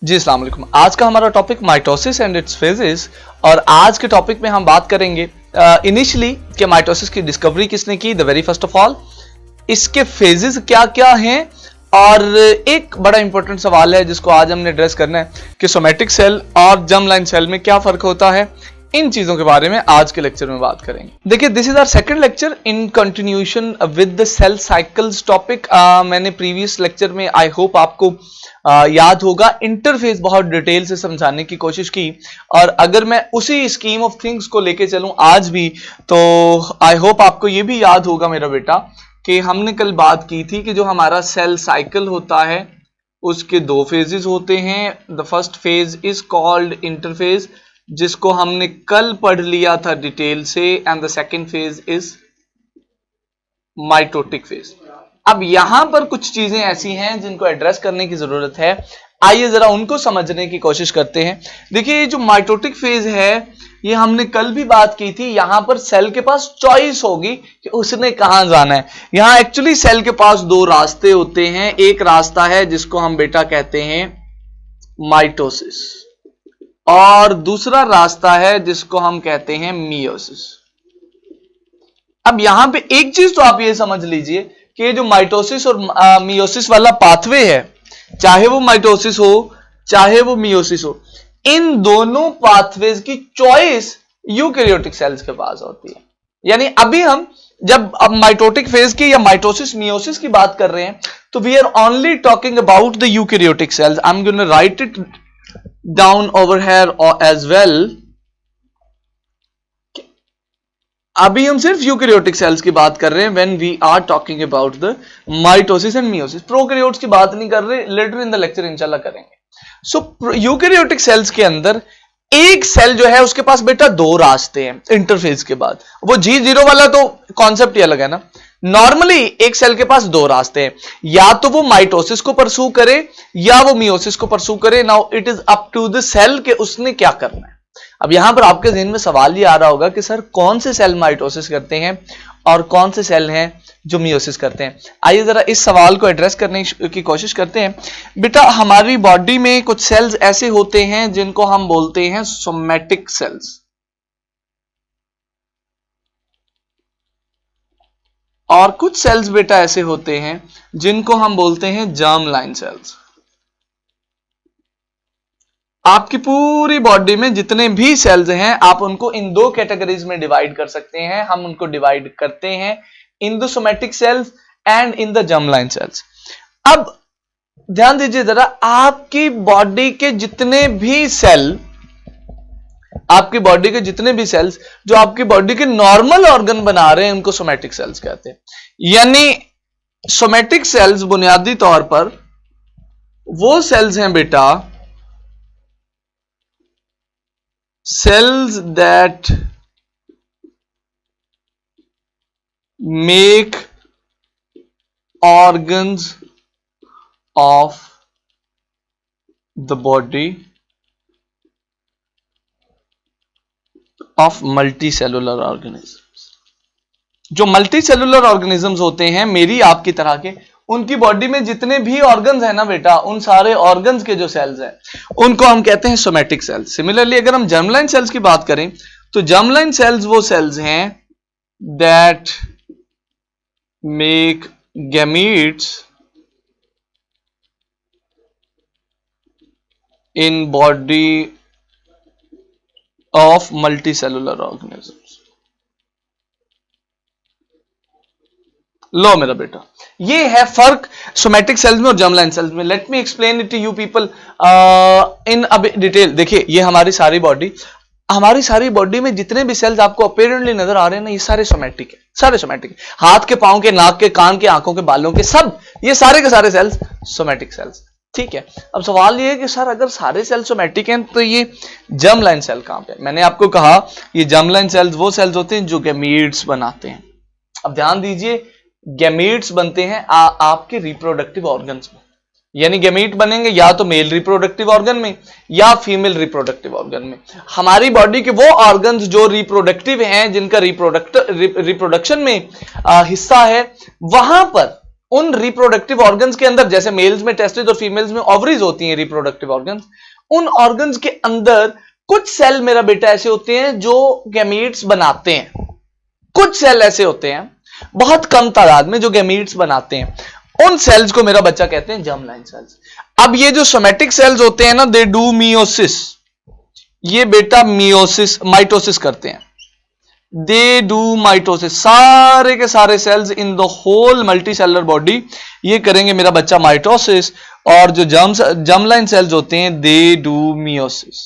जी अस्सलाम वालेकुम। आज का हमारा topic mitosis and it's phases, और आज के टॉपिक में हम बात करेंगे इनिशियली कि माइटोसिस की डिस्कवरी किसने की, the very first of all, इसके फेजेस क्या क्या हैं, और एक बड़ा इंपॉर्टेंट सवाल है जिसको आज हमने एड्रेस करना है कि सोमेटिक सेल और जर्म लाइन सेल में क्या फर्क होता है। इन चीजों के बारे में आज के लेक्चर में बात करेंगे। देखिए, this is our second lecture in continuation with the cell cycles topic. मैंने प्रीवियस लेक्चर में आई होप आपको याद होगा इंटरफेस बहुत डिटेल से समझाने की कोशिश की, और अगर मैं उसी स्कीम ऑफ थिंग्स को लेके चलूं आज भी तो आई होप आपको ये भी याद होगा मेरा बेटा कि हमने कल बात की थी कि जो हमारा सेल साइकिल होता है उसके दो फेजेस होते हैं। The first phase is called interphase, जिसको हमने कल पढ़ लिया था डिटेल से, and the second phase is mitotic phase. अब यहां पर कुछ चीजें ऐसी हैं जिनको एड्रेस करने की जरूरत है, आइए जरा उनको समझने की कोशिश करते हैं। देखिए, ये जो माइटोटिक फेज है ये हमने कल भी बात की थी। यहां पर सेल के पास चॉइस होगी कि उसने कहां जाना है। यहां एक्चुअली सेल के पास दो रास्ते होते हैं। एक रास्ता है जिसको हम बेटा कहते हैं माइटोसिस, और दूसरा रास्ता है जिसको हम कहते हैं मियोसिस। अब यहां पे एक चीज तो आप ये समझ लीजिए कि ये जो माइटोसिस और मियोसिस वाला पाथवे है, चाहे वो माइटोसिस हो चाहे वो मियोसिस हो, इन दोनों पाथवेज की चॉइस यूकैरियोटिक सेल्स के पास होती है। यानी अभी हम जब अब माइटोटिक फेज की या माइटोसिस मियोसिस की बात कर रहे हैं तो we are only talking about the eukaryotic cells. I am going to write it down over here as well। अभी हम सिर्फ यूकैरियोटिक सेल्स की बात कर रहे हैं when we are talking about the mitosis and meiosis। Prokaryotes की बात नहीं कर रहे, लेटर इन द लेक्चर इंशाल्लाह करेंगे। सो यूकैरियोटिक सेल्स के अंदर एक सेल जो है उसके पास बेटा दो रास्ते हैं इंटरफेज के बाद। वो G0 वाला तो कॉन्सेप्ट ही अलग है ना। नॉर्मली एक सेल के पास दो रास्ते हैं, या तो वो माइटोसिस को परसू करे या वो मियोसिस को परसू करे। Now it is up to the cell कि उसने क्या करना है। अब यहां पर आपके ज़हन में सवाल ये आ रहा होगा कि सर कौन से सेल माइटोसिस करते हैं और कौन से सेल हैं जो मियोसिस करते हैं। आइए जरा इस सवाल को एड्रेस करने की कोशिश करते हैं। बेटा, हमारी बॉडी में कुछ सेल्स ऐसे होते हैं जिनको हम बोलते हैं सोमैटिक सेल्स, और कुछ सेल्स बेटा ऐसे होते हैं जिनको हम बोलते हैं जर्म लाइन सेल्स। आपकी पूरी बॉडी में जितने भी सेल्स हैं आप उनको इन दो कैटेगरीज में डिवाइड कर सकते हैं। हम उनको डिवाइड करते हैं in the somatic cells and in the germ line cells. अब ध्यान दीजिए जरा, आपकी बॉडी के जितने भी सेल, आपकी बॉडी के जितने भी सेल्स जो आपकी बॉडी के नॉर्मल ऑर्गन बना रहे हैं उनको सोमैटिक सेल्स कहते हैं। यानी सोमैटिक सेल्स बुनियादी तौर पर वो सेल्स हैं बेटा, cells that make organs of the body of multi cellular organisms. जो मल्टी सेलुलर ऑर्गेनिजम्स होते हैं मेरी आपकी तरह के, उनकी बॉडी में जितने भी ऑर्गन्स हैं ना बेटा, उन सारे ऑर्गन्स के जो सेल्स हैं उनको हम कहते हैं सोमैटिक सेल्स। सिमिलरली अगर हम जर्म लाइन सेल्स की बात करें तो जर्म लाइन सेल्स वो सेल्स हैं that make gametes in body of multicellular organisms. लो मेरा बेटा, ये है फर्क सोमैटिक सेल्स में और जर्म लाइन सेल्स में। Let me explain it to you people in a detail. देखिए, ये हमारी सारी बॉडी में जितने भी सेल्स आपको अपीयरेंटली नजर आ रहे हैं ना, ये सारे सोमैटिक है, सारे सोमैटिक है। हाथ के, पांव के, नाक के, कान के, आंखों के, बालों के, सब ये सारे के सारे सेल्स सोमैटिक सेल्स। ठीक है। अब सवाल ये है कि सर अगर सारे सेल सोमैटिक हैं तो ये जर्म लाइन सेल कहां पे? मैंने आपको कहा ये जर्म लाइन सेल्स वो सेल्स होते हैं जो गैमीट्स बनाते हैं। अब ध्यान दीजिए, गैमीट्स बनते हैं आपके रिप्रोडक्टिव ऑर्गन्स में। यानी गैमीट बनेंगे या तो मेल रिप्रोडक्टिव ऑर्गन में या फीमेल रिप्रोडक्टिव ऑर्गन में। हमारी बॉडी के वो ऑर्गन्स जो रिप्रोडक्टिव हैं, जिनका रिप्रोडक्शन में हिस्सा है, वहां पर उन रिप्रोडक्टिव ऑर्गन्स के अंदर, जैसे मेल्स में टेस्टिस और फीमेल्स में ओवरीज होती हैं रिप्रोडक्टिव ऑर्गन्स, उन ऑर्गन्स के अंदर कुछ सेल मेरा बेटा ऐसे होते हैं जो गैमीट्स बनाते हैं। कुछ सेल ऐसे होते हैं बहुत कम तादाद में जो गैमीट्स बनाते हैं, उन सेल्स को मेरा बच्चा कहते हैं जर्म लाइन सेल्स। अब ये जो सोमेटिक सेल्स होते हैं ना, दे डू मियोसिस, ये बेटा मियोसिस माइटोसिस करते हैं, दे डू माइटोसिस। सारे के सारे cells in the whole multi cellular body ये करेंगे मेरा बच्चा माइटोसिस, और जो जर्म लाइन सेल्स होते हैं दे डू मियोसिस,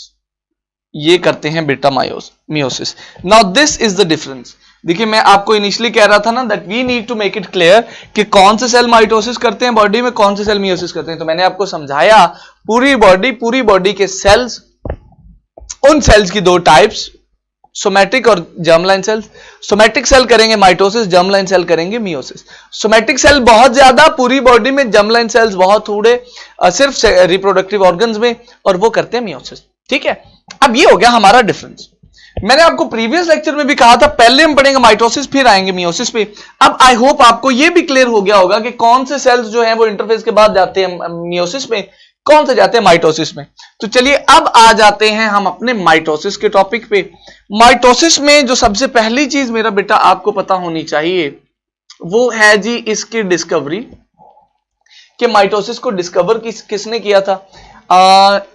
ये करते हैं बेटा meiosis. Now this is the difference. देखिए मैं आपको इनिशियली कह रहा था ना that we need to make it clear कि कौन से सेल माइटोसिस करते हैं बॉडी में, कौन से सेल मियोसिस करते हैं। तो मैंने आपको समझाया पूरी बॉडी के सेल्स, उन सेल्स की दो टाइप्स, सोमैटिक और germ line cells. Somatic cell करेंगे माइटोसिस, जर्म लाइन सेल करेंगे मियोसिस। सोमैटिक सेल बहुत ज्यादा पूरी बॉडी में, जर्म लाइन सेल्स बहुत थोड़े सिर्फ रिप्रोडक्टिव ऑर्गन्स में, और वो करते हैं मियोसिस। ठीक है, अब ये हो गया हमारा डिफरेंस। मैंने आपको प्रीवियस लेक्चर में भी कहा था पहले हम पढ़ेंगे माइटोसिस फिर आएंगे मियोसिस पे। अब आई होप आपको ये भी क्लियर हो गया होगा कि कौन से सेल्स जो हैं वो इंटरफेस के बाद जाते हैं मियोसिस में, कौन से जाते हैं माइटोसिस में। तो चलिए अब आ जाते हैं हम अपने माइटोसिस के टॉपिक पे। माइटोसिस में जो सबसे पहली चीज मेरा बेटा आपको पता होनी चाहिए वो है जी इसकी डिस्कवरी, कि माइटोसिस को डिस्कवर किसने किया था।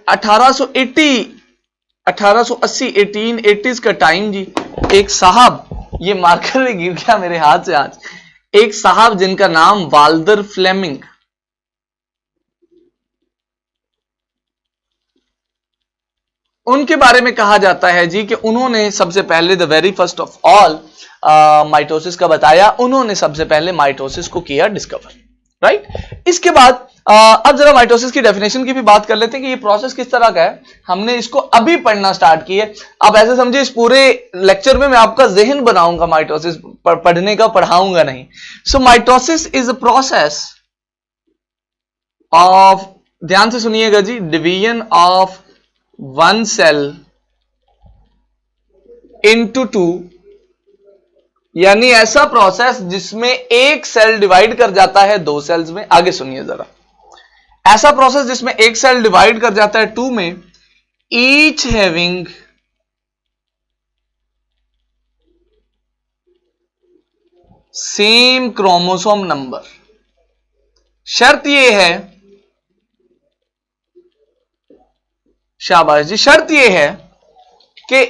1880 का टाइम जी। एक साहब, ये मार्कर में गिर गया मेरे हाथ से आज, एक साहब जिनका नाम वाल्दर फ्लेमिंग, उनके बारे में कहा जाता है जी कि उन्होंने सबसे पहले the very first of all mitosis का बताया, उन्होंने सबसे पहले माइटोसिस को किया डिस्कवर, राइट। इसके बाद अब जरा माइटोसिस की डेफिनेशन की भी बात कर लेते हैं कि ये प्रोसेस किस तरह का है। हमने इसको अभी पढ़ना स्टार्ट किया है। अब ऐसे समझिए इस पूरे लेक्चर में मैं आपका जहन बनाऊंगा माइटोसिस पढ़ने का, पढ़ाऊंगा नहीं। So mitosis is a process of, ध्यान से सुनिएगा जी, division of one cell into two, यानी ऐसा प्रोसेस जिसमें एक सेल डिवाइड कर जाता है दो सेल्स में। आगे सुनिए जरा, ऐसा प्रोसेस जिसमें एक सेल डिवाइड कर जाता है टू में, each having same chromosome number. शर्त यह है, शाबाश जी, शर्त यह है कि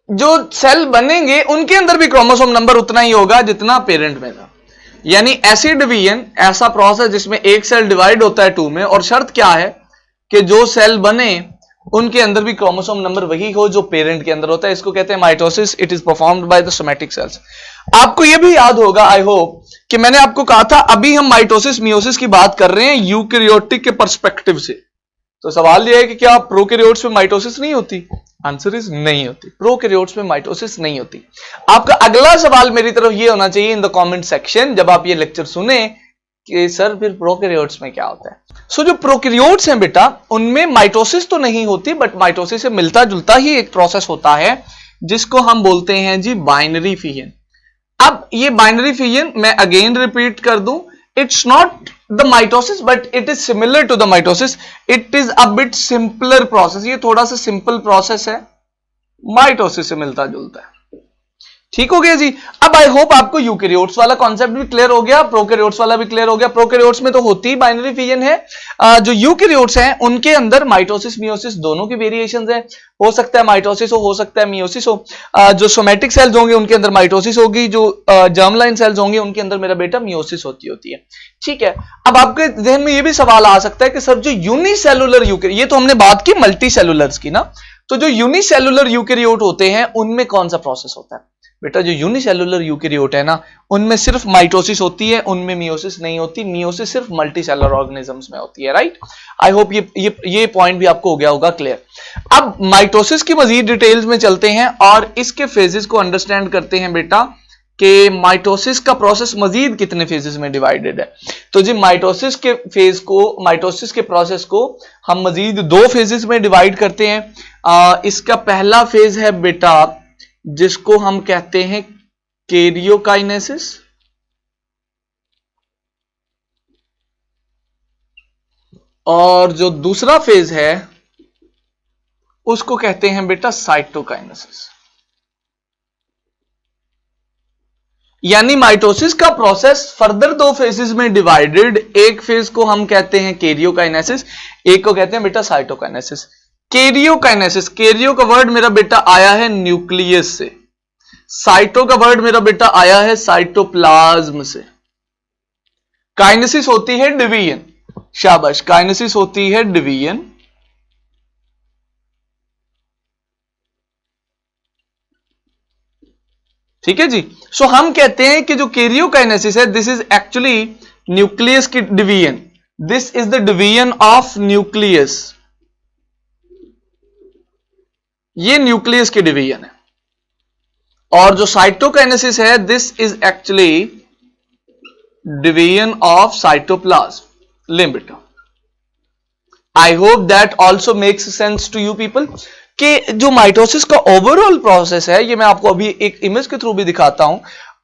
जो सेल बनेंगे उनके अंदर भी क्रोमोसोम नंबर उतना ही होगा जितना पेरेंट में था। यानी ऐसी डिवीजन, ऐसा प्रोसेस जिसमें एक सेल डिवाइड होता है टू में, और शर्त क्या है कि जो सेल बने उनके अंदर भी क्रोमोसोम नंबर वही हो जो पेरेंट के अंदर होता है। इसको कहते हैं mitosis. It is performed by the somatic sales. आपको यह भी याद होगा आई होप कि मैंने आपको कहा था अभी हम माइटोसिस मियोसिस की बात कर रहे हैं यूकैरियोटिक के पर्सपेक्टिव से। तो सवाल यह है कि क्या प्रोकैरियोट्स में माइटोसिस नहीं होती? आंसर इज नहीं होती, प्रोकैरियोट्स में माइटोसिस नहीं होती। आपका अगला सवाल मेरी तरफ यह होना चाहिए इन द कमेंट सेक्शन जब आप ये लेक्चर सुने कि सर फिर प्रोकैरियोट्स में क्या होता है। सो जो प्रोकैरियोट्स हैं बेटा उनमें माइटोसिस तो नहीं होती, बट माइटोसिस से मिलता जुलता ही एक प्रोसेस होता है जिसको हम बोलते हैं जी बाइनरी फिजन। अब ये बाइनरी फिजन मैं अगेन रिपीट कर दूं, it's not the mitosis but it is similar to the mitosis, it is a bit simpler process। ये थोड़ा सा सिंपल प्रोसेस है, माइटोसिस से मिलता जुलता है। ठीक हो गया जी। अब आई होप आपको यूकैरियोट्स वाला कॉन्सेप्ट भी क्लियर हो गया, प्रोकैरियोट्स वाला भी क्लियर हो गया। प्रोकैरियोट्स में तो होती ही बाइनरी फिजन है। जो यूकैरियोट्स हैं उनके अंदर माइटोसिस मियोसिस दोनों की वेरिएशंस है। हो सकता है माइटोसिस हो सकता है मियोसिस हो। जो सोमैटिक सेल्स होंगे उनके अंदर माइटोसिस होगी, जो जर्म लाइन सेल्स होंगे उनके अंदर मेरा बेटा मियोसिस होती है। ठीक है, अब आपके जहन में यह भी सवाल आ सकता है कि सर जो यूनिसेलुलर यूकैरियोट, ये तो हमने बात की मल्टी सेलुलर्स की ना, तो जो यूनिसेलुलर यूकैरियोट होते हैं उनमें कौन सा प्रोसेस होता है? बेटा जो यूनिसेलुलर यूकैरियोट है ना उनमें सिर्फ माइटोसिस होती है, उनमें मियोसिस नहीं होती। मियोसिस सिर्फ मल्टी सेलुलर ऑर्गेनिजम्स में होती है, राइट। आई होप ये पॉइंट भी आपको हो गया होगा क्लियर। अब माइटोसिस की मजीद डिटेल्स में चलते हैं और इसके फेजेस को अंडरस्टैंड करते हैं बेटा कि माइटोसिस का प्रोसेस मजीद कितने फेजेस में डिवाइडेड है। तो जी माइटोसिस के फेज को, माइटोसिस के प्रोसेस को हम मजीद दो फेजेस में डिवाइड करते हैं। इसका पहला फेज है बेटा जिसको हम कहते हैं कैरियोकाइनेसिस, और जो दूसरा फेज है उसको कहते हैं बेटा साइटोकाइनेसिस। यानी माइटोसिस का प्रोसेस फर्दर दो फेजेस में डिवाइडेड। एक फेज को हम कहते हैं कैरियोकाइनेसिस, एक को कहते हैं बेटा साइटोकाइनेसिस। कैरियोकाइनेसिस, कैरियो का वर्ड मेरा बेटा आया है न्यूक्लियस से, साइटो का वर्ड मेरा बेटा आया है साइटोप्लाज्म से। काइनेसिस होती है डिवीजन, शाबाश, काइनेसिस होती है डिवीजन। ठीक है जी। सो हम कहते हैं कि जो कैरियोकाइनेसिस है दिस इज एक्चुअली न्यूक्लियस की division, this is the division of nucleus, ये न्यूक्लियस की डिवीजन है। और जो साइटोकाइनेसिस है this is actually division of cytoplasm. ले बेटा, I hope that also makes sense to you people कि जो माइटोसिस का ओवरऑल प्रोसेस है, ये मैं आपको अभी एक इमेज के थ्रू भी दिखाता हूं।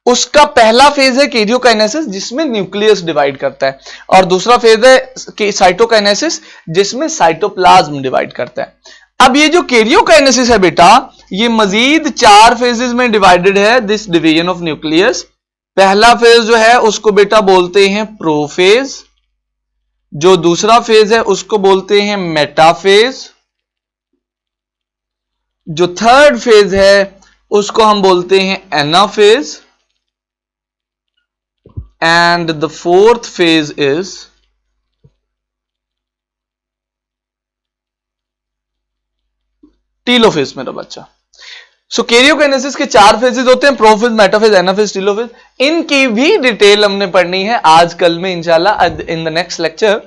उसका पहला फेज है कैरियोकाइनेसिस जिसमें न्यूक्लियस डिवाइड करता है, और दूसरा फेज है साइटोकाइनेसिस जिसमें साइटोप्लाज्म डिवाइड करता है। अब ये जो कैरियोकाइनेसिस है बेटा, ये मजीद 4 फेजेस में डिवाइडेड है, दिस डिवीजन ऑफ न्यूक्लियस। पहला फेज जो है उसको बेटा बोलते हैं प्रोफेज, जो दूसरा फेज है उसको बोलते हैं मेटाफेज, जो थर्ड फेज है उसको हम बोलते हैं anaphase, and the fourth phase is telophase मेरा बच्चा। सो कैरियोकाइनेसिस के 4 फेजेस होते हैं, प्रोफेज, मेटाफेज, एनाफेज, टीलोफेज। इनकी भी डिटेल हमने पढ़नी है आज कल में इंशाल्लाह इन द नेक्स्ट लेक्चर।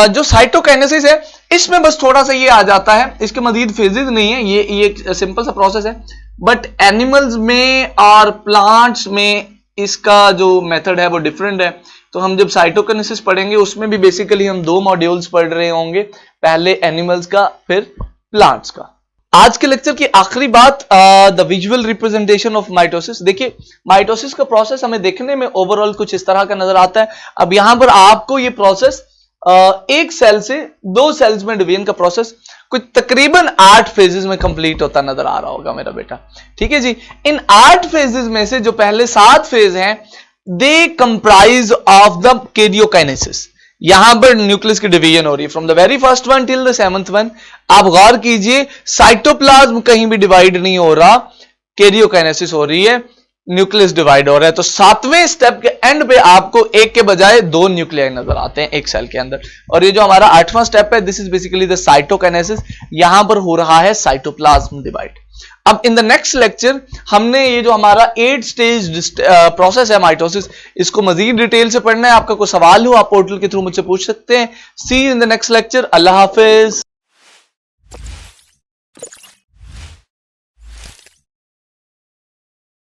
जो साइटोकाइनेसिस है इसमें बस थोड़ा सा ये आ जाता है, इसके मजीद फेजेस नहीं है, ये एक सिंपल सा प्रोसेस है। बट एनिमल्स में और प्लांट्स में इसका जो मेथड है वो डिफरेंट है। तो हम जब साइटोकाइनेसिस पढ़ेंगे उसमें भी बेसिकली हम 2 मॉड्यूल्स पढ़ रहे होंगे, पहले एनिमल्स का फिर प्लांट्स का। आज के लेक्चर की आखिरी बात, the visual representation of mitosis. देखिए माइटोसिस का प्रोसेस हमें देखने में ओवरऑल कुछ इस तरह का नजर आता है। अब यहां पर आपको ये प्रोसेस एक सेल से 2 सेल्स में डिवीजन का प्रोसेस कुछ तकरीबन 8 फेजेस में कंप्लीट होता नजर आ रहा होगा मेरा बेटा। ठीक है जी। इन 8 फेजेस में से जो पहले 7 फेज हैं दे कंप्राइज ऑफ द कैरियोकाइनेसिस। यहां पर न्यूक्लियस की डिवीजन हो रही है from the very first one till the 7th one. आप गौर कीजिए साइटोप्लाज्म कहीं भी डिवाइड नहीं हो रहा, कैरियोकाइनेसिस हो रही है, न्यूक्लियस डिवाइड हो रहा है। तो 7वें स्टेप के एंड पे आपको एक के बजाय 2 न्यूक्लियाई नजर आते हैं एक सेल के अंदर। और ये जो हमारा 8वां स्टेप है this is basically the cytokinesis, यहां पर हो रहा है साइटोप्लाज्म डिवाइड। अब इन द नेक्स्ट लेक्चर हमने ये जो हमारा 8 स्टेज प्रोसेस है माइटोसिस, इसको मजीद डिटेल से पढ़ना है। आपका कोई सवाल हो आप पोर्टल के थ्रू मुझसे पूछ सकते हैं। See you in the next lecture. अल्लाह हाफिज।